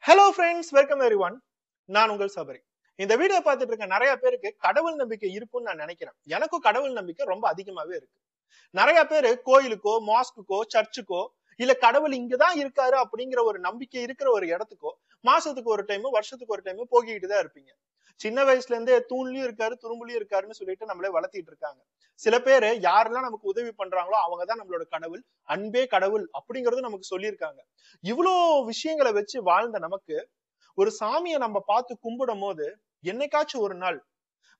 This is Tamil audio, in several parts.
Hello friends, welcome everyone. நான் உங்கள் சபரி. இந்த வீடியோ பார்த்துட்டு இருக்க நிறைய பேருக்கு கடவுள் நம்பிக்கை இருக்கும்னு நான் நினைக்கிறேன். எனக்கும் கடவுள் நம்பிக்கை ரொம்ப அதிகமாவே இருக்கு. நிறைய பேரு கோயிலுக்கோ, மாஸ்குக்கோ, சர்ச்சுக்கோ, இல்ல கடவுள் இங்கதான் இருக்காரு அப்படிங்கிற ஒரு நம்பிக்கை இருக்கிற ஒரு இடத்துக்கோ மாசத்துக்கு ஒரு டைம், வருஷத்துக்கு ஒரு டைம் போகிட்டு தான் இருப்பீங்க. சின்ன வயசுல இருந்தே தூண்லயும் இருக்காரு, துரும்புலயும் இருக்காருன்னு சொல்லிட்டு நம்மளே வளர்த்திட்டு இருக்காங்க. சில பேரு யாரெல்லாம் நமக்கு உதவி பண்றாங்களோ அவங்கதான் நம்மளோட கடவுள், அன்பே கடவுள் அப்படிங்கறது நமக்கு சொல்லியிருக்காங்க. இவ்வளோ விஷயங்களை வச்சு வாழ்ந்த நமக்கு ஒரு சாமியை நம்ம பார்த்து கும்பிடும் போது என்னைக்காச்சும் ஒரு நாள்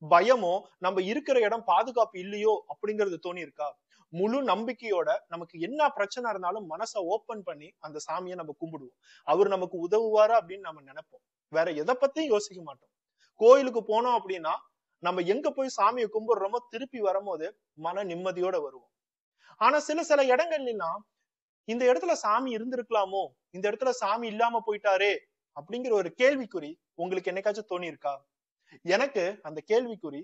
பயமோ, நம்ம இருக்கிற இடம் பாதுகாப்பு இல்லையோ அப்படிங்கறது தோணி இருக்கா? முழு நம்பிக்கையோட நமக்கு என்ன பிரச்சனை இருந்தாலும் மனசை ஓபன் பண்ணி அந்த சாமியை நம்ம கும்பிடுவோம். அவர் நமக்கு உதவுவாரா அப்படின்னு நம்ம நினைப்போம். வேற எதை பத்தியும் யோசிக்க மாட்டோம். கோயிலுக்கு போனோம் அப்படின்னா நம்ம எங்க போய் சாமியை கும்பிடுறோமோ திருப்பி வரும்போது மன நிம்மதியோட வருவோம். ஆனா சில இடங்கள்லாம் இந்த இடத்துல சாமி இருந்திருக்கலாமோ, இந்த இடத்துல சாமி இல்லாம போயிட்டாரே அப்படிங்கிற ஒரு கேள்விக்குறி உங்களுக்கு என்னைக்காச்சும் தோணி இருக்கா? எனக்கு அந்த கேள்விக்குறி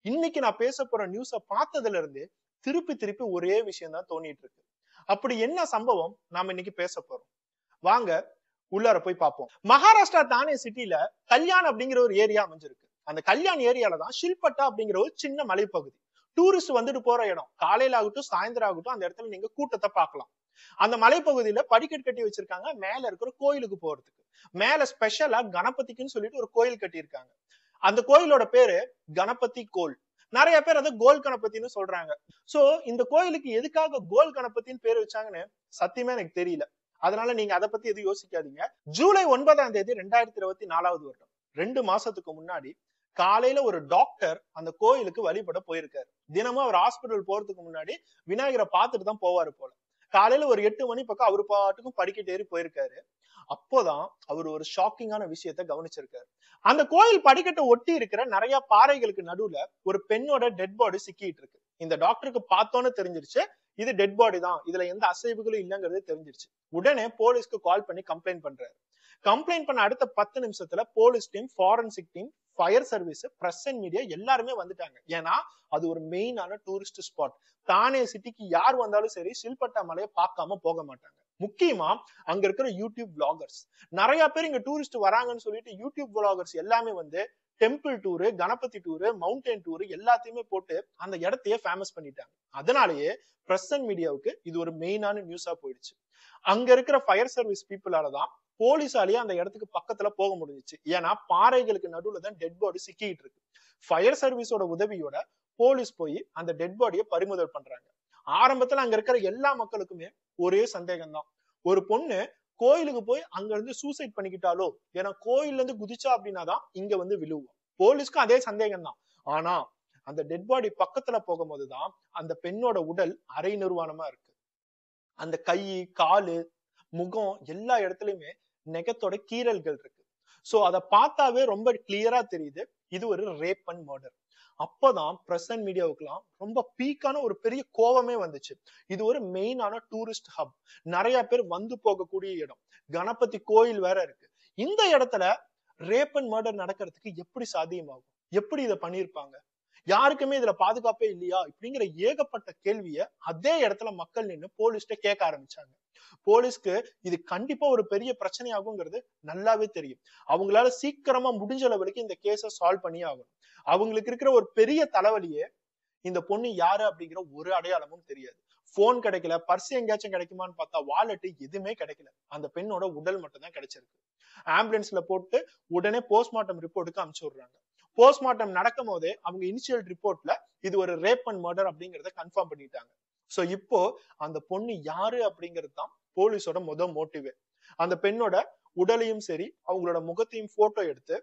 இன்னைக்கு நான் பேச போற நியூஸ பார்த்ததுல இருந்து திருப்பி ஒரே விஷயம் தான் தோணிட்டு இருக்கு. அப்படி என்ன சம்பவம் நாம இன்னைக்கு பேச போறோம்? வாங்க உள்ளார போய் பார்ப்போம். மகாராஷ்டிரா தானே சிட்டில கல்யாண் அப்படிங்கிற ஒரு ஏரியா அமைஞ்சிருக்கு. அந்த கல்யாண் ஏரியால தான் ஷில்பட்டா அப்படிங்கிற ஒரு சின்ன மலைப்பகுதி. டூரிஸ்ட் வந்துட்டு போற இடம். காலையில ஆகட்டும், சாயந்தரம் ஆகட்டும், அந்த இடத்துல நீங்க கூட்டத்தை பார்க்கலாம். அந்த மலைப்பகுதியில படிக்கட்டு கட்டி வச்சிருக்காங்க மேல இருக்கிற கோயிலுக்கு போறதுக்கு. மேல ஸ்பெஷலா கணபதிக்குன்னு சொல்லிட்டு ஒரு கோயில் கட்டி இருக்காங்க. அந்த கோயிலோட பேரு கணபதி கோல். நிறைய பேர் அதை கோல் கணபதினு சொல்றாங்க. சோ இந்த கோயிலுக்கு எதுக்காக கோல் கணபதினு பேர் வச்சாங்கன்னு சத்தியமா எனக்கு தெரியல. அதனால நீங்க அதை பத்தி எதுவும் யோசிக்காதீங்க. ஜூலை 9ஆம் தேதி 2024 வருடம், 2 மாசத்துக்கு முன்னாடி காலையில ஒரு டாக்டர் அந்த கோயிலுக்கு வழிபட போயிருக்காரு. தினமும் அவர் ஹாஸ்பிட்டல் போறதுக்கு முன்னாடி விநாயகரை பார்த்துட்டு தான் போவாரு போல. காலையில ஒரு 8 மணி பக்கம் அவரு பாட்டுக்கும் படிக்கட்டு ஏறி போயிருக்காரு. அப்போதான் அவர் ஒரு ஷாக்கிங்கான விஷயத்த கவனிச்சிருக்காரு. அந்த கோயில் படிக்கட்டை ஒட்டி இருக்கிற நிறைய பாறைகளுக்கு நடுவுல ஒரு பெண்ணோட டெட் பாடி சிக்கிட்டு இருக்கு. இந்த டாக்டருக்கு பார்த்தோன்னு தெரிஞ்சிருச்சு இது டெட் பாடி தான், இதுல எந்த அசைவுகளும் இல்லங்கிறது தெரிஞ்சிருச்சு. உடனே போலீஸ்க்கு கால் பண்ணி கம்ப்ளைண்ட் பண்றாரு. கம்ப்ளைண்ட் பண்ண அடுத்த 10 நிமிஷத்துல police team, forensic team, fire service, press and media எல்லாருமே வந்துட்டாங்க. ஏன்னா அது ஒரு மெயினான டூரிஸ்ட் ஸ்பாட். தானே சிட்டிக்கு யார் வந்தாலும் சரி ஷில்பட்டா மலையை பார்க்காம போக மாட்டாங்க. முக்கியமா அங்க இருக்கிற யூடியூப் பிளாகர்ஸ் நிறைய பேர் இங்க டூரிஸ்ட் வராங்கன்னு சொல்லிட்டு யூடியூப் பிளாகர்ஸ் எல்லாமே வந்து temple tour, Ganapathi tour, mountain tour எல்லாத்தையுமே போட்டு அந்த இடத்தையே ஃபேமஸ் பண்ணிட்டாங்க. அதனாலேயே பிரஸ் அண்ட் மீடியாவுக்கு இது ஒரு மெயினான நியூஸா போயிடுச்சு. அங்க இருக்கிற ஃபயர் சர்வீஸ் பீப்புளாலதான் போலீஸாலேயே அந்த இடத்துக்கு பக்கத்துல போக முடிஞ்சிச்சு. ஏன்னா பாறைகளுக்கு நடுவுல தான் டெட் பாடி சிக்கிட்டு இருக்கு. ஃபயர் சர்வீஸோட உதவியோட போலீஸ் போய் அந்த டெட் பாடியை பறிமுதல் பண்றாங்க. ஆரம்பத்துல அங்க இருக்கிற எல்லா மக்களுக்குமே ஒரே சந்தேகம் தான். ஒரு பொண்ணு கோயிலுக்கு போய் அங்க இருந்து சூசைட் பண்ணிக்கிட்டாலோ, ஏன்னா கோயில்ல இருந்து குதிச்சா அப்படின்னாதான் இங்க வந்து விழுவோம். போலீஸ்க்கும் அதே சந்தேகம் தான். ஆனா அந்த டெட் பாடி பக்கத்துல போகும்போதுதான் அந்த பெண்ணோட உடல் அரை நிர்வாணமா இருக்கு. அந்த கை, காலு, முகம் எல்லா இடத்துலயுமே நெகத்தோட கீறல்கள் இருக்கு. சோ அதை பார்த்தாவே ரொம்ப கிளியரா தெரியுது இது ஒரு ரேப் அண்ட் மர்டர். அப்பதான் பிரஸ் அண்ட் மீடியாவுக்குலாம் ரொம்ப பீக்கான ஒரு பெரிய கோவமே வந்துச்சு. இது ஒரு மெயினான டூரிஸ்ட் ஹப், நிறைய பேர் வந்து போகக்கூடிய இடம், கணபதி கோயில் வேற இருக்கு. இந்த இடத்துல ரேப் அண்ட் மர்டர் நடக்கிறதுக்கு எப்படி சாத்தியமாகும்? எப்படி இதை பண்ணிருப்பாங்க? யாருக்குமே இதுல பாதுகாப்பே இல்லையா? இப்படிங்கிற ஏகப்பட்ட கேள்விய அதே இடத்துல மக்கள் நின்று போலீஸ்ட கேட்க ஆரம்பிச்சாங்க. போலீஸ்க்கு இது கண்டிப்பா ஒரு பெரிய பிரச்சனையாகுங்கிறது நல்லாவே தெரியும். அவங்களால சீக்கிரமா முடிஞ்ச லெவலுக்கு இந்த கேஸை சால்வ் பண்ணி ஆகணும். அவங்களுக்கு இருக்கிற ஒரு பெரிய தலைவலியே இந்த பொண்ணு யாரு அப்படிங்கிற ஒரு அடையாளமும் தெரியாது. போன் கிடைக்கல, பர்ஸ் எங்கேயாச்சும் கிடைக்குமான்னு பார்த்தா வாலெட் எதுவுமே கிடைக்கல. அந்த பெண்ணோட உடல் மட்டும் தான் கிடைச்சிருக்கு. ஆம்புலன்ஸ்ல போட்டு உடனே போஸ்ட்மார்ட்டம் ரிப்போர்ட்டுக்கு அனுப்பிச்சு விடுறாங்க. போஸ்ட்மார்ட்டம் நடக்கும் போதே அவங்க இனிஷியல் ரிப்போர்ட்ல இது ஒரு ரேப் அண்ட் மர்டர் அப்படிங்கறத கன்ஃபார்ம் பண்ணிட்டாங்க. சோ இப்போ அந்த பொண்ணு யாரு அப்படிங்கிறது தான் போலீஸோட மோட்டிவே. அந்த பெண்ணோட உடலையும் சரி அவங்களோட முகத்தையும் போட்டோ எடுத்து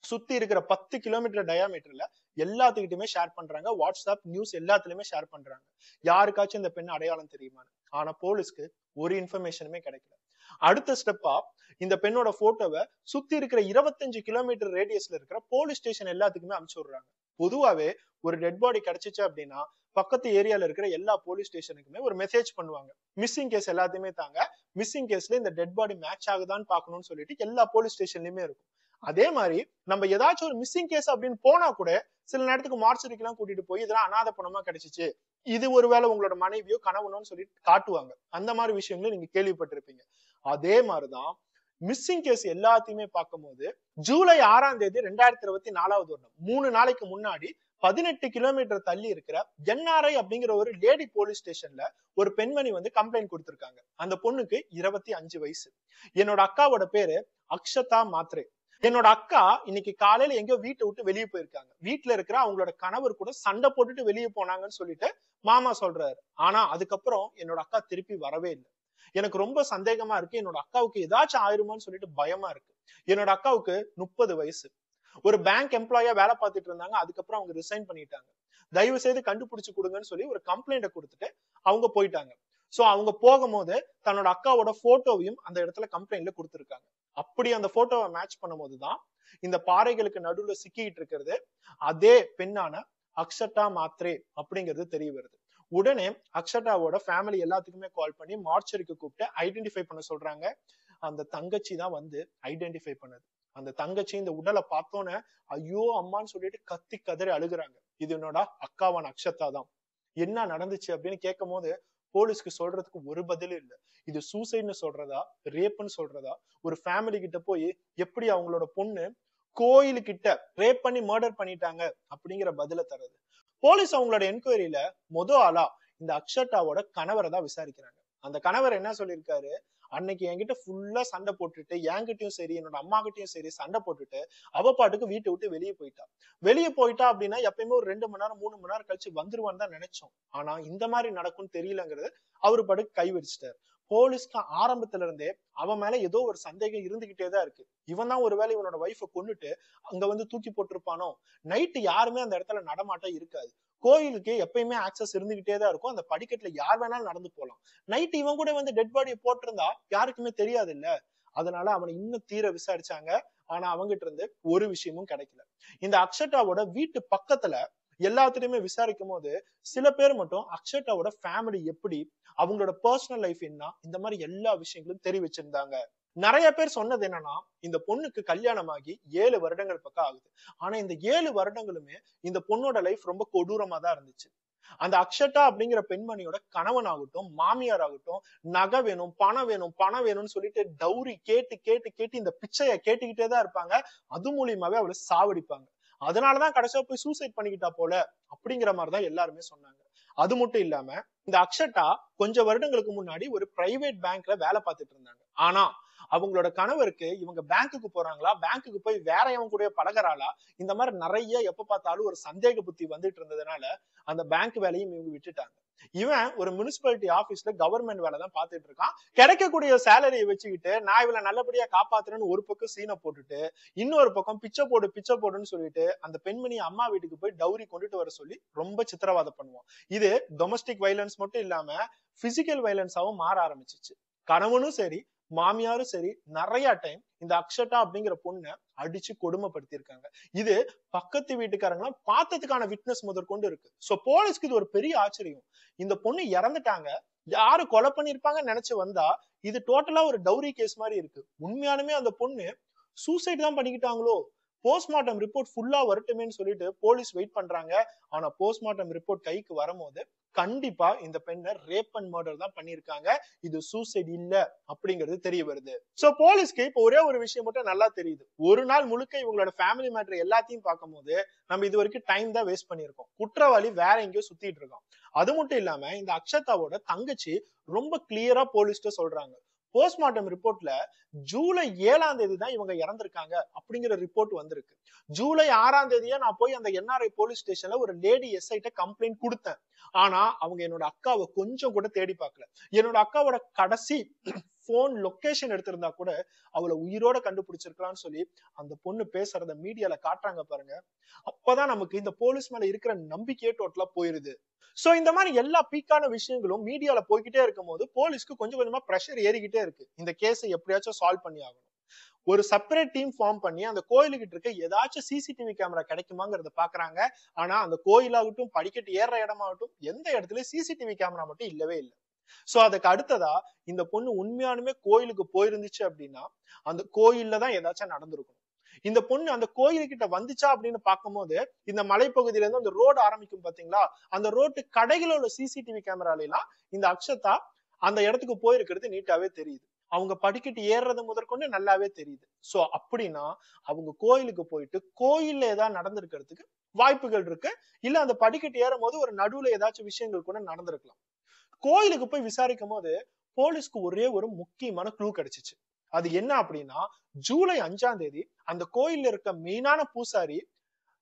சுத்தி இருக்கிற 10 கிலோமீட்டர் டயாமீட்டர்ல எல்லாத்துக்கிட்டுமே ஷேர் பண்றாங்க. வாட்ஸ்அப் நியூஸ் எல்லாத்துலயுமே ஷேர் பண்றாங்க. யாருக்காச்சும் இந்த பெண் அடையாளம் தெரியுமா? ஆனா போலீஸ்க்கு ஒரு இன்ஃபர்மேஷனுமே கிடைக்கல. அடுத்த ஸ்டெப்பா இந்த பெண்ணோட போட்டோவை சுத்தி இருக்கிற 25 கிலோமீட்டர் ரேடியஸ்ல இருக்கிற போலீஸ் ஸ்டேஷன் எல்லாத்துக்குமே அனுப்பிச்சு விடுறாங்க. பொதுவாவே ஒரு டெட் பாடி கிடைச்சிச்சு அப்படின்னா பக்கத்து ஏரியால இருக்கிற எல்லா போலீஸ் ஸ்டேஷனுக்குமே ஒரு மெசேஜ் பண்ணுவாங்க. மிஸ்ஸிங் கேஸ் எல்லாத்தையுமே தாங்க, மிஸ்ஸிங் கேஸ்ல இந்த டெட் பாடி மேட்ச் ஆகுதான்னு பாக்கணும்னு சொல்லிட்டு எல்லா போலீஸ் ஸ்டேஷன்லயுமே இருக்கும். அதே மாதிரி நம்ம ஏதாச்சும் ஒரு மிஸ்ஸிங் கேஸ் அப்படின்னு போனா கூட சில நேரத்துக்கு மார்ச்சரிக்கு எல்லாம் கூட்டிட்டு போய் இதெல்லாம் அனாத பணமா கிடைச்சிச்சு, இது ஒருவேளை உங்களோட மனைவியோ கணவனோன்னு சொல்லிட்டு காட்டுவாங்க. அந்த மாதிரி விஷயங்களும் நீங்க கேள்விப்பட்டிருப்பீங்க. அதே மாதிரிதான் மிஸ்ஸிங் கேஸ் எல்லாத்தையுமே பார்க்கும்போது ஜூலை 6ஆம் தேதி 2024 வருடம் 3 நாளைக்கு முன்னாடி 18 கிலோமீட்டர் தள்ளி இருக்கிற NRI அப்படிங்கிற ஒரு லேடி போலீஸ் ஸ்டேஷன்ல ஒரு பெண்மணி வந்து கம்ப்ளைண்ட் கொடுத்திருக்காங்க. அந்த பொண்ணுக்கு 25 வயசு. என்னோட அக்காவோட பேரு அக்ஷதா மாத்ரே. என்னோட அக்கா இன்னைக்கு காலையில எங்கயோ வீட்டை விட்டு வெளியே போயிருக்காங்க. வீட்டுல இருக்கிற அவங்களோட கணவர் கூட சண்டை போட்டுட்டு வெளியே போனாங்கன்னு சொல்லிட்டு மாமா சொல்றாரு. ஆனா அதுக்கப்புறம் என்னோட அக்கா திருப்பி வரவே இல்லை. எனக்கு ரொம்ப சந்தேகமா இருக்கு. என்னோட அக்காவுக்கு ஏதாச்சும் ஆயிருமான்னு சொல்லிட்டு பயமா இருக்கு. என்னோட அக்காவுக்கு 30 வயசு. ஒரு பேங்க் எம்ப்ளாயா வேலை பார்த்துட்டு இருந்தாங்க. அதுக்கப்புறம் அவங்க ரிசைன் பண்ணிட்டாங்க. தயவு செய்து கண்டுபிடிச்சு கொடுங்கன்னு சொல்லி ஒரு கம்ப்ளைண்ட கொடுத்துட்டு அவங்க போயிட்டாங்க. சோ அவங்க போகும்போது தன்னோட அக்காவோட போட்டோவையும் அந்த இடத்துல கம்ப்ளைண்ட்ல கொடுத்திருக்காங்க. அப்படி அந்த போட்டோவை மேட்ச் பண்ணும்போதுதான் இந்த பாறைகளுக்கு நடுவுல சிக்கிட்டு இருக்கிறது அதே பெண்ணான அக்ஷதா மாத்ரே அப்படிங்கிறது தெரிய வருது. உடனே அக்ஷதாவோட ஃபேமிலி எல்லாத்துக்குமே கால் பண்ணி மார்ச்சரிக்கு கூப்பிட்டு ஐடென்டிஃபை பண்ண சொல்றாங்க. அந்த தங்கச்சி தான் வந்து ஐடென்டிஃபை பண்ணது. அந்த தங்கச்சி இந்த உடலை பார்த்தோன்னே ஐயோ அம்மான்னு சொல்லிட்டு கத்தி கதறி அழுகுறாங்க. இது என்னோட அக்காவான அக்ஷதா தான். என்ன நடந்துச்சு அப்படின்னு கேட்கும் போது போலீஸ்க்கு சொல்றதுக்கு ஒரு பதிலும் இல்லை. இது சூசைட்னு சொல்றதா, ரேப்னு சொல்றதா, ஒரு ஃபேமிலி கிட்ட போய் எப்படி அவங்களோட பொண்ணு கோயிலுக்கிட்ட ரேப் பண்ணி மர்டர் பண்ணிட்டாங்க அப்படிங்கிற பதில தருது. போலீஸ் அவங்களோட என்கொயரியில ஆளா இந்த அக்ஷதாவோட கணவரை தான் விசாரிக்கிறாங்க. அந்த கணவர் என்ன சொல்லியிருக்காரு, அன்னைக்கு என்கிட்ட ஃபுல்லா சண்டை போட்டுட்டு என்கிட்டயும் சரி என்னோட அம்மா கிட்டயும் சரி சண்டை போட்டுட்டு அவ பாட்டுக்கு வீட்டை விட்டு வெளியே போயிட்டா அப்படின்னா எப்பயுமே ஒரு 2 மணி நேரம் 3 மணி நேரம் கழிச்சு வந்துருவான்னு தான் நினைச்சோம். ஆனா இந்த மாதிரி நடக்கும்னு தெரியலங்கிறது அவரு பாட்டுக்கு கை வச்சுட்டாரு. போலீஸ்க்கு ஆரம்பத்துல இருந்தே அவன் மேல ஏதோ ஒரு சந்தேகம் இருந்துகிட்டே தான் இருக்கு. இவன் தான் ஒருவேளை இவனோட வைஃபை கொன்னுட்டு அங்க வந்து தூக்கி போட்டிருப்பானோ. நைட்டு யாருமே அந்த இடத்துல நடமாட்டம் இருக்காது. கோயிலுக்கு எப்பயுமே ஆக்சஸ் இருந்துகிட்டே தான் இருக்கும். அந்த படிக்கட்டுல யார் வேணாலும் நடந்து போலாம். நைட் இவன் கூட வந்து டெட் பாடியை போட்டிருந்தா யாருக்குமே தெரியாது இல்ல. அதனால அவனை இன்னும் தீர விசாரிச்சாங்க. ஆனா அவங்கிட்ட இருந்து ஒரு விஷயமும் கிடைக்கல. இந்த அக்ஷதாவோட வீட்டு பக்கத்துல எல்லாத்திலையுமே விசாரிக்கும் போது சில பேர் மட்டும் அக்ஷதாவோட ஃபேமிலி எப்படி, அவங்களோட பர்சனல் லைஃப் என்ன, இந்த மாதிரி எல்லா விஷயங்களும் தெரிவிச்சிருந்தாங்க. நிறைய பேர் சொன்னது என்னன்னா, இந்த பொண்ணுக்கு கல்யாணம் ஆகி 7 வருடங்கள் பக்கம் ஆகுது. ஆனா இந்த 7 வருடங்களுமே இந்த பொண்ணோட லைஃப் ரொம்ப கொடூரமா தான் இருந்துச்சு. அந்த அக்ஷதா அப்படிங்கிற பெண்மணியோட கணவன் ஆகட்டும், மாமியார் ஆகட்டும், நகை வேணும், பணம் வேணும்னு சொல்லிட்டு டவுரி கேட்டு கேட்டு கேட்டு இந்த பிச்சைய கேட்டுக்கிட்டே தான் இருப்பாங்க. அது மூலியமாவே அவளை சாவடிப்பாங்க. அதனாலதான் கடைசியா போய் சூசைட் பண்ணிக்கிட்டா போல அப்படிங்கிற மாதிரிதான் எல்லாருமே சொன்னாங்க. அது மட்டும் இல்லாம இந்த அக்ஷதா கொஞ்சம் வருடங்களுக்கு முன்னாடி ஒரு பிரைவேட் பேங்க்ல வேலை பார்த்துட்டு இருந்தாங்க. ஆனா அவங்களோட கணவருக்கு இவங்க பேங்க்குக்கு போறாங்களா, பேங்க்குக்கு போய் வேற எவன் கூட பழகுறாளா, இந்த மாதிரி நிறைய எப்ப பார்த்தாலும் ஒரு சந்தேக புத்தி வந்துட்டு இருந்ததுனால அந்த பேங்க் வேலையும் இவங்க விட்டுட்டாங்க. இவன் ஒரு முனிசிபாலிட்டி ஆபீஸ்ல கவர்மெண்ட் வேலை தான் பாத்துட்டு இருக்கான். கிடைக்கக்கூடிய சேலரியை வச்சுக்கிட்டு நான் இவளை நல்லபடியா காப்பாத்துறேன்னு ஒரு பக்கம் சீனை போட்டுட்டு இன்னொரு பக்கம் பிச்சை போடுன்னு சொல்லிட்டு அந்த பெண்மணி அம்மா வீட்டுக்கு போய் டவுரி கொண்டுட்டு வர சொல்லி ரொம்ப சித்திரவாதம் பண்ணுவான். இது டொமஸ்டிக் வைலன்ஸ் மட்டும் இல்லாம பிசிக்கல் வைலன்ஸாவும் மாற ஆரம்பிச்சிச்சு. கணவனும் சரி மாமியாரும் சரி நிறைய டைம் இந்த அக்ஷதா அப்படிங்கிற பொண்ணை அடிச்சு கொடுமைப்படுத்தி இருக்காங்க. இது பக்கத்து வீட்டுக்காரங்களாம் பார்த்ததுக்கான விட்னஸ் முதற்கொண்டு இருக்கு. சோ போலீஸ்க்கு இது ஒரு பெரிய ஆச்சரியம். இந்த பொண்ணு இறந்துட்டாங்க, யாரு கொலை பண்ணிருப்பாங்கன்னு நினைச்சு வந்தா இது டோட்டலா ஒரு டவுரி கேஸ் மாதிரி இருக்கு. உண்மையானுமே அந்த பொண்ணு சூசைட் தான் பண்ணிக்கிட்டாங்களோ, போஸ்ட்மார்ட்டம் ரிப்போர்ட் ஃபுல்லா வரட்டுமேன்னு சொல்லிட்டு போலீஸ் வெயிட் பண்றாங்க. ஆனா போஸ்ட்மார்ட்டம் ரிப்போர்ட் கைக்கு வரும்போது கண்டிப்பா இந்த பெண்ணை ரேப் அண்ட் மர்டர் தான் பண்ணிருக்காங்க, இது சூசைட் இல்ல அப்படிங்கிறது தெரிய வருது. சோ போலீஸ்க்கு இப்ப ஒரே ஒரு விஷயம் மட்டும் நல்லா தெரியுது. ஒரு நாள் முழுக்க இவங்களோட ஃபேமிலி மேட்டர் எல்லாத்தையும் பார்க்கும் போது நம்ம இது வரைக்கும் டைம் தான் வேஸ்ட் பண்ணிருக்கோம். குற்றவாளி வேற எங்கேயோ சுத்திட்டு இருக்கோம். அது மட்டும் இல்லாம இந்த அக்ஷதாவோட தங்கச்சி ரொம்ப கிளியரா போலீஸ்ட சொல்றாங்க, போஸ்ட்மார்ட்டம் ரிப்போர்ட்ல ஜூலை 7ஆம் தேதி தான் இவங்க இறந்திருக்காங்க அப்படிங்கிற ரிப்போர்ட் வந்திருக்கு. ஜூலை 6ஆம் தேதியே நான் போய் அந்த NRI போலீஸ் ஸ்டேஷன்ல ஒரு லேடி SI கம்ப்ளைண்ட் கொடுத்தேன். ஆனா அவங்க என்னோட அக்காவை கொஞ்சம் கூட தேடி பார்க்கல. என்னோட அக்காவோட கடைசி போன் லொகேஷன் எடுத்திருந்தா கூட அவளை உயிரோட கண்டுபிடிச்சிருக்கலாம்னு சொல்லி அந்த பொண்ணு பேசுறத மீடியால காட்டுறாங்க பாருங்க. அப்பதான் நமக்கு இந்த போலீஸ் மேல இருக்கிற நம்பிக்கையே டோட்டலா போயிருது. சோ இந்த மாதிரி எல்லா பீக்கான விஷயங்களும் மீடியால போய்கிட்டே இருக்கும் போது போலீஸ்க்கு கொஞ்சம் கொஞ்சமா பிரஷர் ஏறிக்கிட்டே இருக்கு. இந்த கேஸை எப்படியாச்சும் சால்வ் பண்ணி ஆகணும். ஒரு செப்பரேட் டீம் ஃபார்ம் பண்ணி அந்த கோயிலுக்கிட்ட இருக்க ஏதாச்சும் CCTV கேமரா கிடைக்குமாங்கிறத பாக்குறாங்க. ஆனா அந்த கோயிலாகட்டும் படிக்கட்டு ஏற இடமாகட்டும் எந்த இடத்துலயும் CCTV கேமரா மட்டும் இல்லவே இல்லை. சோ அதுக்கு அடுத்ததா இந்த பொண்ணு உண்மையானுமே கோயிலுக்கு போயிருந்துச்சு அப்படின்னா அந்த கோயில்ல தான் ஏதாச்சும் நடந்திருக்கும். இந்த பொண்ணு அந்த கோயிலுக்கிட்ட வந்துச்சா அப்படின்னு பார்க்கும்போது இந்த மலைப்பகுதியில இருந்து அந்த ரோடு ஆரம்பிக்கும் பாத்தீங்களா, அந்த ரோட்டு கடைகளோட CCTV கேமரால எல்லாம் இந்த அக்ஷதா அந்த இடத்துக்கு போயிருக்கிறது நீட்டாவே தெரியுது. அவங்க படிக்கட்டு ஏறுறது முதற்கொண்டு நல்லாவே தெரியுது. சோ அப்படின்னா அவங்க கோயிலுக்கு போயிட்டு கோயில்ல ஏதாவது நடந்திருக்கிறதுக்கு வாய்ப்புகள் இருக்கு. இல்ல அந்த படிக்கட்டு ஏறும் போது ஒரு நடுவுல ஏதாச்சும் விஷயங்கள் கூட நடந்திருக்கலாம். கோயிலுக்கு போய் விசாரிக்கும் போது போலீஸ்க்கு ஒரே ஒரு முக்கியமான க்ளூ கிடைச்சிச்சு. அது என்ன அப்படின்னா, ஜூலை 5ஆம் தேதி அந்த கோயில்ல இருக்க மெயினான பூசாரி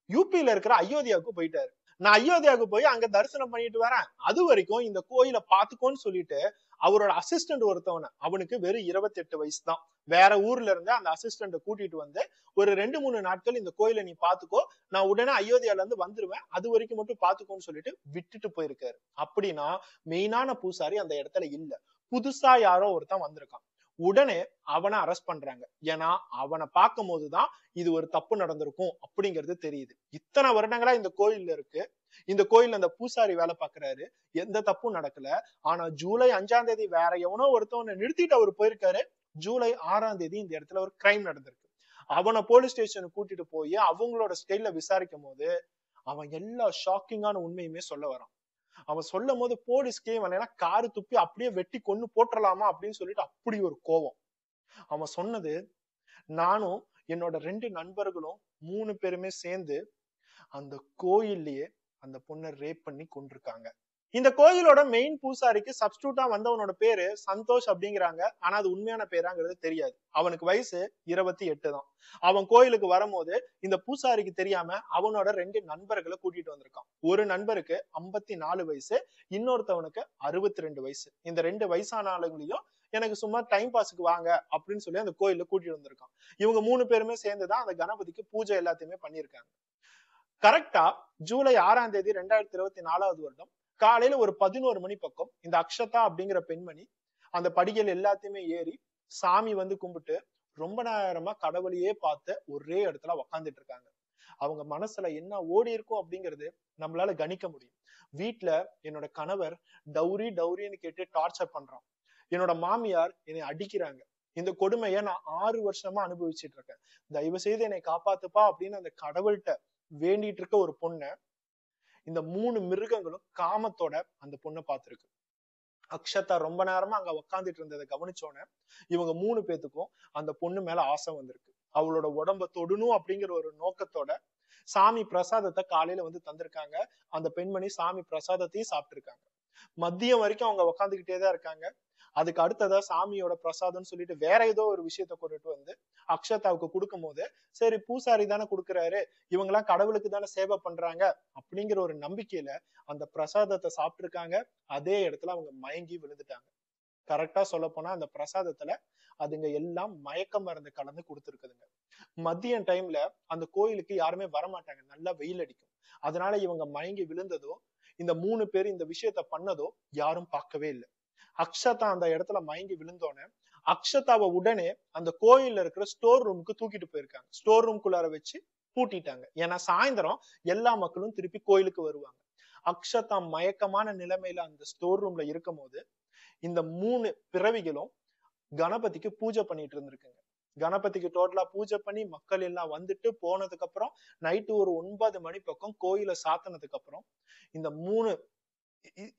யூபியில இருக்கிற அயோத்தியாவுக்கு போயிட்டாரு. நான் அயோத்தியாவுக்கு போய் அங்க தரிசனம் பண்ணிட்டு வரேன், அது வரைக்கும் இந்த கோயிலை பாத்துக்கோன்னு சொல்லிட்டு அவரோட அசிஸ்டன்ட் ஒருத்தவன, அவனுக்கு வெறும் 28 வயசு தான், வேற ஊர்ல இருந்து அந்த அசிஸ்டன்ட கூட்டிட்டு வந்து ஒரு 2-3 நாட்கள் இந்த கோயிலை நீ பாத்துக்கோ, நான் உடனே அயோத்தியால இருந்து வந்துருவேன், அது வரைக்கும் மட்டும் பாத்துக்கோன்னு சொல்லிட்டு விட்டுட்டு போயிருக்காரு. அப்படின்னா மெயினான பூசாரி அந்த இடத்துல இல்ல, புதுசா யாரோ ஒருத்தன் வந்திருக்கான். உடனே அவனை அரெஸ்ட் பண்றாங்க. ஏன்னா அவனை பார்க்கும் போதுதான் இது ஒரு தப்பு நடந்திருக்கும் அப்படிங்கிறது தெரியுது. இத்தனை வருடங்களா இந்த கோயில்ல இருக்கு, இந்த கோயில்ல அந்த பூசாரி வேலை பாக்குறாரு, எந்த தப்பும் நடக்கல. ஆனா ஜூலை 5ஆம் தேதி வேற எவனோ ஒருத்தவனை நிறுத்திட்டு அவர் போயிருக்காரு. ஜூலை 6ஆம் தேதி இந்த இடத்துல ஒரு கிரைம் நடந்திருக்கு. அவனை போலீஸ் ஸ்டேஷனுக்கு கூட்டிட்டு போய் அவங்களோட ஸ்டைல்ல விசாரிக்கும் போது அவன் எல்லா ஷாக்கிங்கான உண்மையுமே சொல்ல வரான். அவன் சொல்லும் போது போலீஸ்க்கே வேணா காரு துப்பி அப்படியே வெட்டி கொன்னு போட்டுடலாமா அப்படின்னு சொல்லிட்டு அப்படி ஒரு கோவம். அவன் சொன்னது, நானும் என்னோட 2 நண்பர்களும் 3 பேருமே சேர்ந்து அந்த கோயில்லயே அந்த பொண்ணை ரேப் பண்ணி கொண்டிருக்காங்க. இந்த கோயிலோட மெயின் பூசாரிக்கு சப்ஸ்டியூட்டா வந்தவனோட பேரு சந்தோஷ் அப்படிங்கிறாங்க. ஆனா அது உண்மையான பேராங்கிறது தெரியாது. அவனுக்கு வயசு 28 தான். அவன் கோயிலுக்கு வரும்போது இந்த பூசாரிக்கு தெரியாம அவனோட 2 நண்பர்களை கூட்டிட்டு வந்திருக்கான். ஒரு நண்பருக்கு 54 வயசு, இன்னொருத்தவனுக்கு 62 வயசு. இந்த 2 வயசான ஆளுங்களையும் எனக்கு சும்மா டைம் பாஸுக்கு வாங்க அப்படின்னு சொல்லி அந்த கோயில்ல கூட்டிட்டு வந்திருக்கான். இவங்க 3 பேருமே சேர்ந்துதான் அந்த கணபதிக்கு பூஜை எல்லாத்தையுமே பண்ணிருக்காங்க. கரெக்டா ஜூலை 6ஆம் தேதி 2024 வருடம் காலையில ஒரு 11 மணி பக்கம் இந்த அக்ஷதா அப்படிங்கிற பெண்மணி அந்த படிகள் எல்லாத்தையுமே ஏறி சாமி வந்து கும்பிட்டு ரொம்ப நேரமா கடவுளையே பார்த்து ஒரே இடத்துல உக்காந்துட்டு இருக்காங்க. அவங்க மனசுல என்ன ஓடி இருக்கும் அப்படிங்கிறது நம்மளால கணிக்க முடியும். வீட்டுல என்னோட கணவர் டௌரி டௌரின்னு கேட்டு டார்ச்சர் பண்றான், என்னோட மாமியார் என்னை அடிக்கிறாங்க, இந்த கொடுமையை நான் 6 வருஷமா அனுபவிச்சுட்டு இருக்கேன், தயவு செய்து என்னை காப்பாத்துப்பா அப்படின்னு அந்த கடவுள்கிட்ட வேண்டிட்டு இருக்க ஒரு பொண்ண இந்த 3 மிருகங்களும் காமத்தோட அந்த பொண்ணை பார்த்திருக்கு. அக்ஷதா ரொம்ப நேரமா அங்க உக்காந்துட்டு இருந்ததை கவனிச்சோன்னே இவங்க 3 பேத்துக்கும் அந்த பொண்ணு மேல ஆசை வந்திருக்கு. அவளோட உடம்ப தொடணும் அப்படிங்கிற ஒரு நோக்கத்தோட சாமி பிரசாதத்தை காலையில வந்து தந்திருக்காங்க. அந்த பெண்மணி சாமி பிரசாதத்தையும் சாப்பிட்டு இருக்காங்க. மதியம் வரைக்கும் அவங்க உக்காந்துக்கிட்டேதான் இருக்காங்க. அதுக்கு அடுத்ததா சாமியோட பிரசாதம்னு சொல்லிட்டு வேற ஏதோ ஒரு விஷயத்த கொண்டுட்டு வந்து அக்ஷதாவுக்கு கொடுக்கும் போது, சரி பூசாரி தானே கொடுக்குறாரு, இவங்க எல்லாம் கடவுளுக்கு தானே சேவை பண்றாங்க அப்படிங்கிற ஒரு நம்பிக்கையில அந்த பிரசாதத்தை சாப்பிட்டு இருக்காங்க. அதே இடத்துல அவங்க மயங்கி விழுந்துட்டாங்க. கரெக்டா சொல்ல போனா அந்த பிரசாதத்துல அதுங்க எல்லாம் மயக்க மருந்து கலந்து கொடுத்துருக்குதுங்க. மதியம் டைம்ல அந்த கோயிலுக்கு யாருமே வரமாட்டாங்க, நல்லா வெயில் அடிக்கும். அதனால இவங்க மயங்கி விழுந்ததோ இந்த 3 பேர் இந்த விஷயத்த பண்ணதோ யாரும் பார்க்கவே இல்லை. அக்ஷதா அந்த இடத்துல மயங்கி விழுந்தோன்னு அக்ஷதாவை உடனே அந்த கோயில்ல இருக்கிற ஸ்டோர் ரூமுக்கு தூக்கிட்டு போயிருக்காங்க. ஸ்டோர் ரூம்குள்ளார வச்சு பூட்டிட்டாங்க. ஏன்னா சாயந்தரம் எல்லா மக்களும் திருப்பி கோயிலுக்கு வருவாங்க. அக்ஷதா மயக்கமான நிலைமையில அந்த ஸ்டோர் ரூம்ல இருக்கும் போது இந்த 3 பிறவிகளும் கணபதிக்கு பூஜை பண்ணிட்டு இருந்திருக்குங்க. கணபதிக்கு டோட்டலா பூஜை பண்ணி மக்கள் எல்லாம் வந்துட்டு போனதுக்கு அப்புறம் நைட்டு ஒரு 9 மணி பக்கம் கோயிலை சாத்தினதுக்கு அப்புறம் இந்த 3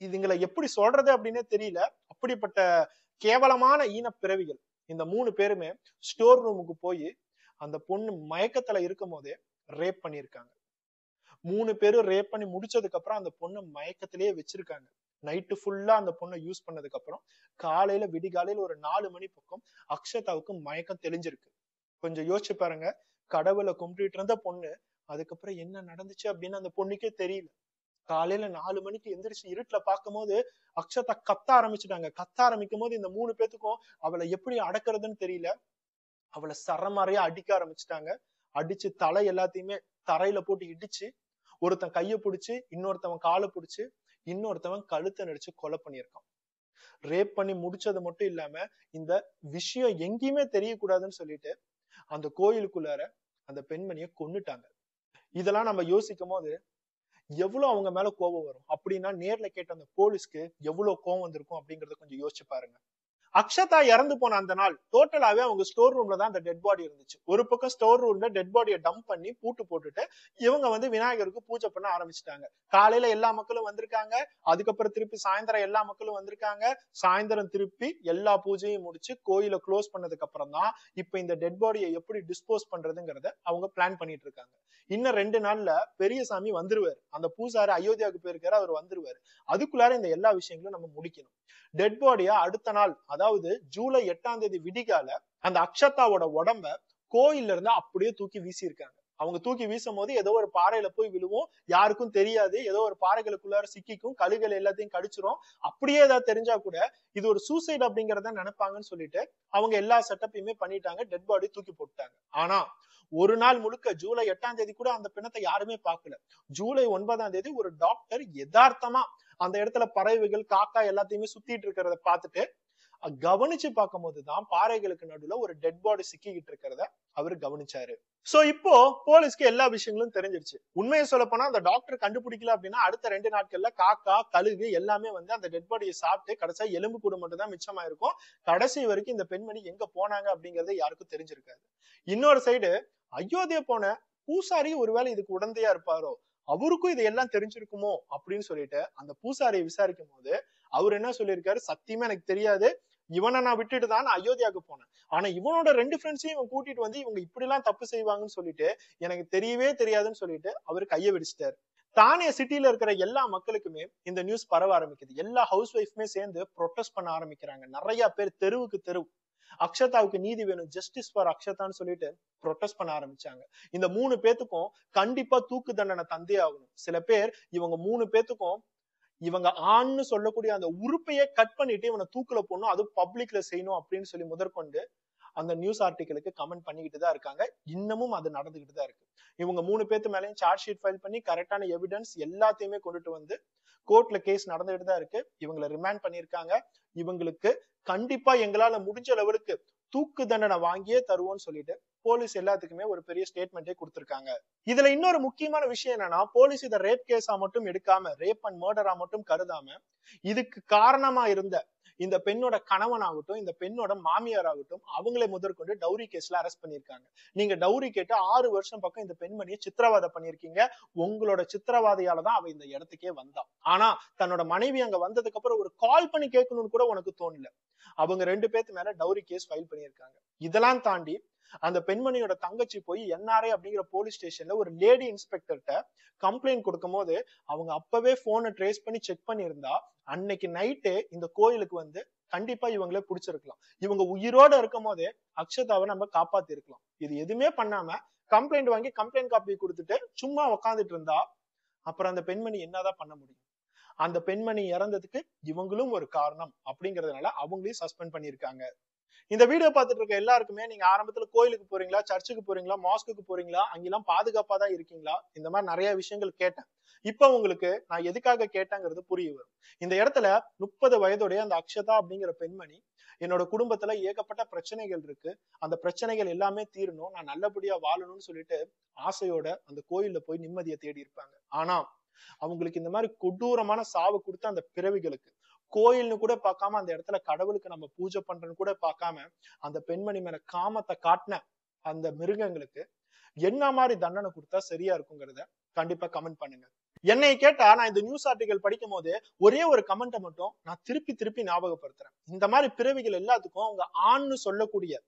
இதுங்களை எப்படி சொல்றது அப்படின்னே தெரியல, அப்படிப்பட்ட கேவலமான ஈன பிறவிகள் இந்த 3 பேருமே ஸ்டோர் ரூமுக்கு போய் அந்த பொண்ணு மயக்கத்துல இருக்கும் போதே ரேப் பண்ணிருக்காங்க. 3 பேரும் ரேப் பண்ணி முடிச்சதுக்கு அப்புறம் அந்த பொண்ணு மயக்கத்திலேயே வச்சிருக்காங்க. நைட்டு ஃபுல்லா அந்த பொண்ணை யூஸ் பண்ணதுக்கு அப்புறம் காலையில விடிகாலையில ஒரு 4 மணி பக்கம் அக்ஷதாவுக்கு மயக்கம் தெளிஞ்சிருக்கு. கொஞ்சம் யோசிச்சு பாருங்க, கடவுளை கும்பிட்டு இருந்த பொண்ணு அதுக்கப்புறம் என்ன நடந்துச்சு அப்படின்னு அந்த பொண்ணுக்கே தெரியல. காலையில 4 மணிக்கு எந்திரிச்சு இருட்டுல பார்க்கும் போது அக்ஷதா கத்த ஆரம்பிச்சுட்டாங்க. கத்த ஆரம்பிக்கும் போது இந்த 3 பேத்துக்கும் அவளை எப்படி அடக்குறதுன்னு தெரியல. அவளை சரமாரியா அடிக்க ஆரம்பிச்சுட்டாங்க. அடிச்சு தலை எல்லாத்தையுமே தரையில போட்டு இடிச்சு ஒருத்தன் கைய பிடிச்சு இன்னொருத்தவன் காலை பிடிச்சு இன்னொருத்தவன் கழுத்தை நடிச்சு கொலை பண்ணியிருக்கான். ரேப் பண்ணி முடிச்சது மட்டும் இல்லாம இந்த விஷயம் எங்கேயுமே தெரியக்கூடாதுன்னு சொல்லிட்டு அந்த கோயிலுக்குள்ளார அந்த பெண்மணியை கொன்னுட்டாங்க. இதெல்லாம் நம்ம யோசிக்கும் போது எவ்வளவு அவங்க மேல கோபம் வரும் அப்படின்னா நேர்ல கேட்ட அந்த போலீஸ்க்கு எவ்வளவு கோபம் வந்திருக்கும் அப்படிங்கறத கொஞ்சம் யோசிச்சு பாருங்க. அக்ஷதா இறந்து போன அந்த நாள் டோட்டலாவே அவங்க ஸ்டோர் ரூம்ல தான் அந்த டெட் பாடி இருந்துச்சு. ஒரு பக்கம் ஸ்டோர் ரூம்ல டெட் பாடியை டம்ப் பண்ணி பூட்டு போட்டுட்டு இவங்க வந்து விநாயகருக்கு பூஜை பண்ண ஆரம்பிச்சிட்டாங்க. காலையில எல்லா மக்களும் வந்திருக்காங்க, அதுக்கப்புறம் திருப்பி சாயந்தரம் எல்லா மக்களும் வந்திருக்காங்க. சாயந்தரம் திருப்பி எல்லா பூஜையும் முடிச்சு கோயில க்ளோஸ் பண்ணதுக்கு அப்புறம் தான் இப்ப இந்த டெட் பாடியை எப்படி டிஸ்போஸ் பண்றதுங்கிறத அவங்க பிளான் பண்ணிட்டு இருக்காங்க. இன்னும் 2 நாள்ல பெரியசாமி வந்துருவாரு. அந்த பூசாரி அயோத்தியாவுக்கு போயிருக்காரு, அவர் வந்துருவாரு. அதுக்குள்ளார இந்த எல்லா விஷயங்களும் நம்ம முடிக்கணும். டெட் பாடியா அடுத்த நாள், அதாவது ஜூலை 8ஆம் தேதி விடிகால அந்த அக்ஷதாவோட உடம்ப கோயில்ல இருந்து அப்படியே தூக்கி வீசி இருக்காங்க. அவங்க தூக்கி வீசும் போது ஏதோ ஒரு பாறையில போய் விழுவும், யாருக்கும் தெரியாது. ஏதோ ஒரு பாறைகளுக்குள்ளார சிக்கிக்கும், கழுகுகள் எல்லாத்தையும் கடிச்சிரும். அப்படியே ஏதாவது தெரிஞ்சா கூட இது ஒரு சூசைட் அப்படிங்கறத நினைப்பாங்கன்னு சொல்லிட்டு அவங்க எல்லா செட்டப்பையுமே பண்ணிட்டாங்க. டெட் பாடி தூக்கி போட்டாங்க. ஆனா ஒரு நாள் முழுக்க ஜூலை 8ஆம் தேதி கூட அந்த பிணத்தை யாருமே பார்க்கல. ஜூலை 9ஆம் தேதி ஒரு டாக்டர் யதார்த்தமா அந்த இடத்துல பறவைகள், காக்கா எல்லாத்தையுமே சுத்திட்டு இருக்கிறத பார்த்துட்டு கவனிச்சு பார்க்கும் போதுதான் பாறைகளுக்கு நடுவுல ஒரு டெட் பாடி சிக்கிக்கிட்டு இருக்கிறத அவரு கவனிச்சாரு. சோ இப்போ போலீஸ்க்கு எல்லா விஷயங்களும் தெரிஞ்சிருச்சு. உண்மையை சொல்ல போனா அந்த டாக்டர் கண்டுபிடிக்கல அப்படின்னா அடுத்த 2 நாட்கள்ல காக்கா, கழுகு எல்லாமே வந்து அந்த டெட் பாடியை சாப்பிட்டு கடைசியா எலும்பு கூட மட்டும் தான் மிச்சமா இருக்கும். கடைசி வரைக்கும் இந்த பெண்மணி எங்க போனாங்க அப்படிங்கறது யாருக்கும் தெரிஞ்சிருக்காது. இன்னொரு சைடு அயோத்தியா போன பூசாரி ஒருவேளை இதுக்கு உடந்தையா இருப்பாரோ, அவருக்கும் இதெல்லாம் தெரிஞ்சிருக்குமோ அப்படின்னு சொல்லிட்டு அந்த பூசாரியை விசாரிக்கும் போது அவர் என்ன சொல்லியிருக்காரு, சத்தியமா எனக்கு தெரியாது, இவனை நான் விட்டுட்டு தான் நான் அயோத்தியாவுக்கு போனேன். ஆனா இவனோட 2 ஃப்ரெண்ட்ஸையும் இவன் கூட்டிட்டு வந்து இவங்க இப்படி எல்லாம் தப்பு செய்வாங்கன்னு சொல்லிட்டு எனக்கு தெரியவே தெரியாதுன்னு சொல்லிட்டு அவர் கைய விடிச்சிட்டாரு. தானே சிட்டில இருக்கிற எல்லா மக்களுக்குமே இந்த நியூஸ் பரவ ஆரம்பிக்குது. எல்லா ஹவுஸ் ஒய்ஃப்மே சேர்ந்து ப்ரொட்டஸ்ட் பண்ண ஆரம்பிக்கிறாங்க. நிறைய பேர் தெருவுக்கு தெரு அக்ஷதாவுக்கு நீதி வேணும், ஜஸ்டிஸ் ஃபார் அக்ஷதான்னு சொல்லிட்டு ப்ரொட்டஸ்ட் பண்ண ஆரம்பிச்சாங்க. இந்த 3 பேத்துக்கும் கண்டிப்பா தூக்கு தண்டனை தந்தே ஆகணும். சில பேர் இவங்க 3 பேத்துக்கும் இவங்க ஆண்னு சொல்லக்கூடிய அந்த உறுப்பையே கட் பண்ணிட்டு இவனை தூக்குல போடணும், அது பப்ளிக்ல செய்யணும் அப்படின்னு சொல்லி முதற்கொண்டு அந்த நியூஸ் ஆர்டிகளுக்கு கமெண்ட் பண்ணிக்கிட்டு தான் இருக்காங்க. இன்னமும் அது நடந்துகிட்டு தான் இருக்கு. இவங்க 3 பேத்து மேலேயும் சார்ஜ் ஷீட் ஃபைல் பண்ணி கரெக்டான எவிடன்ஸ் எல்லாத்தையுமே கொண்டுட்டு வந்து கோர்ட்ல கேஸ் நடந்துகிட்டு தான் இருக்கு. இவங்களை ரிமாண்ட் பண்ணிருக்காங்க. இவங்களுக்கு கண்டிப்பா எங்களால முடிஞ்ச லெவலுக்கு தூக்கு தண்டனை வாங்கியே தருவோம்னு சொல்லிட்டு போலீஸ் எல்லாத்துக்குமே ஒரு பெரிய ஸ்டேட்மெண்டே கொடுத்திருக்காங்க. இதுல இன்னொரு முக்கியமான விஷயம் என்னன்னா, போலீஸ் இதை ரேப் கேஸா மட்டும் எடுக்காம, ரேப் அண்ட் மர்டரா மட்டும் கருதாம, இதுக்கு காரணமா இருந்த இந்த பெண்ணோட கணவன் ஆகட்டும், இந்த பெண்ணோட மாமியார் ஆகட்டும், அவங்களை முதற்கொண்டு டவுரி கேஸ்ல அரெஸ்ட் பண்ணிருக்காங்க. நீங்க டவுரி கேட்டு 6 வருஷம் பக்கம் இந்த பெண்மணியை சித்திரவதை பண்ணிருக்கீங்க. உங்களோட சித்திரவாதையால தான் அவ இந்த இடத்துக்கே வந்தா. ஆனா தன்னோட மனைவி அங்க வந்ததுக்கு அப்புறம் ஒரு கால் பண்ணி கேட்கணும்னு கூட உனக்கு தோணல. அவங்க 2 பேத்து மேல டவுரி கேஸ் ஃபைல் பண்ணிருக்காங்க. இதெல்லாம் தாண்டி அந்த பெண்மணியோட தங்கச்சி போய் NRA அப்படிங்கிற போலீஸ் ஸ்டேஷன்ல ஒரு லேடி இன்ஸ்பெக்டர்கிட்ட கம்ப்ளைண்ட் கொடுக்கும் போது அவங்க அப்பவே போனை ட்ரேஸ் பண்ணி செக் பண்ணியிருந்தா அன்னைக்கு நைட்டே இந்த கோயிலுக்கு வந்து கண்டிப்பா இவங்களே பிடிச்சிருக்கலாம். இவங்க உயிரோட இருக்கும் போதே அக்ஷதாவை நம்ம காப்பாத்தி இருக்கலாம். இது எதுவுமே பண்ணாம கம்ப்ளைண்ட் வாங்கி கம்ப்ளைண்ட் காப்பி கொடுத்துட்டு சும்மா உக்காந்துட்டு இருந்தா அப்புறம் அந்த பெண்மணி என்னதான் பண்ண முடியும்? அந்த பெண்மணி இறந்ததுக்கு இவங்களும் ஒரு காரணம் அப்படிங்கறதுனால அவங்களையும் சஸ்பெண்ட் பண்ணிருக்காங்க. இந்த வீடியோ பார்த்துட்டு இருக்க எல்லாருக்குமே நீங்க ஆரம்பத்துல கோயிலுக்கு போறீங்களா, சர்ச்சுக்கு போறீங்களா, மாஸ்க்கு போறீங்களா, அங்கெல்லாம் பாதுகாப்பா தான் இருக்கீங்களா, இந்த மாதிரி நிறைய விஷயங்கள் கேட்டேன். இப்ப உங்களுக்கு நான் எதுக்காக கேட்டேங்கிறது புரிய வரும். இந்த இடத்துல 30 வயதுடைய அந்த அக்ஷதா அப்படிங்கிற பெண்மணி, என்னோட குடும்பத்துல ஏகப்பட்ட பிரச்சனைகள் இருக்கு, அந்த பிரச்சனைகள் எல்லாமே தீரணும், நான் நல்லபடியா வாழணும்னு சொல்லிட்டு ஆசையோட அந்த கோயில்ல போய் நிம்மதியை தேடி இருப்பாங்க. ஆனா அவங்களுக்கு இந்த மாதிரி கொடூரமான சாவு கொடுத்த அந்த பிறவிகளுக்கு கோயில்னு கூட பார்க்காம, அந்த இடத்துல கடவுளுக்கு நம்ம பூஜை பண்றோம்னு கூட பார்க்காம அந்த பெண்மணி மேல காமத்தை காட்டின அந்த மிருகங்களுக்கு என்ன மாதிரி தண்டனை கொடுத்தா சரியா இருக்குங்கிறத கண்டிப்பா கமெண்ட் பண்ணுங்க. என்னை கேட்டா நான் இந்த நியூஸ் ஆர்டிகல் படிக்கும் போது ஒரே ஒரு கமெண்ட்டை மட்டும் நான் திருப்பி திருப்பி ஞாபகப்படுத்துறேன். இந்த மாதிரி பிறவிகள் எல்லாத்துக்கும் அவங்க ஆண்னு சொல்லக்கூடிய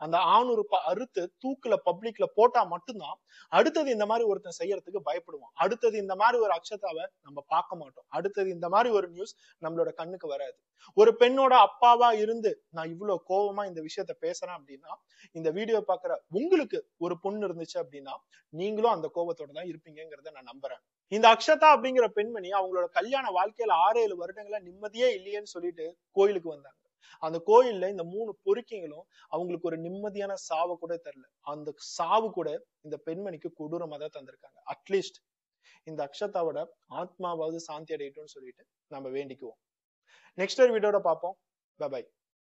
அந்த ஆணுறுப்ப அறுத்து தூக்குல பப்ளிக்ல போட்டா மட்டும்தான் அடுத்தது இந்த மாதிரி ஒருத்தன் செய்யறதுக்கு பயப்படுவோம். அடுத்தது இந்த மாதிரி ஒரு அக்ஷதாவை நம்ம பார்க்க மாட்டோம். அடுத்தது இந்த மாதிரி ஒரு நியூஸ் நம்மளோட கண்ணுக்கு வராது. ஒரு பெண்ணோட அப்பாவா இருந்து நான் இவ்வளவு கோபமா இந்த விஷயத்த பேசுறேன் அப்படின்னா, இந்த வீடியோ பாக்குற உங்களுக்கு ஒரு பொண்ணு இருந்துச்சு அப்படின்னா நீங்களும் அந்த கோபத்தோட தான் இருப்பீங்கிறத நான் நம்புறேன். இந்த அக்ஷதா அப்படிங்கிற பெண்மணி அவங்களோட கல்யாண வாழ்க்கையில 6-7 வருடங்களா நிம்மதியே இல்லையேன்னு சொல்லிட்டு கோயிலுக்கு வந்தாங்க. அந்த கோயில்ல இந்த 3 பொறுக்கிங்களும் அவங்களுக்கு ஒரு நிம்மதியான சாவு கூட தரல. அந்த சாவு கூட இந்த பெண்மணிக்கு கொடூரமா தான் தந்திருக்காங்க. அட்லீஸ்ட் இந்த அக்ஷதாவோட ஆத்மாவாவது சாந்தி அடையட்டும்னு சொல்லிட்டு நம்ம வேண்டிக்குவோம். நெக்ஸ்ட் ஒரு வீடியோட பார்ப்போம். Bye by.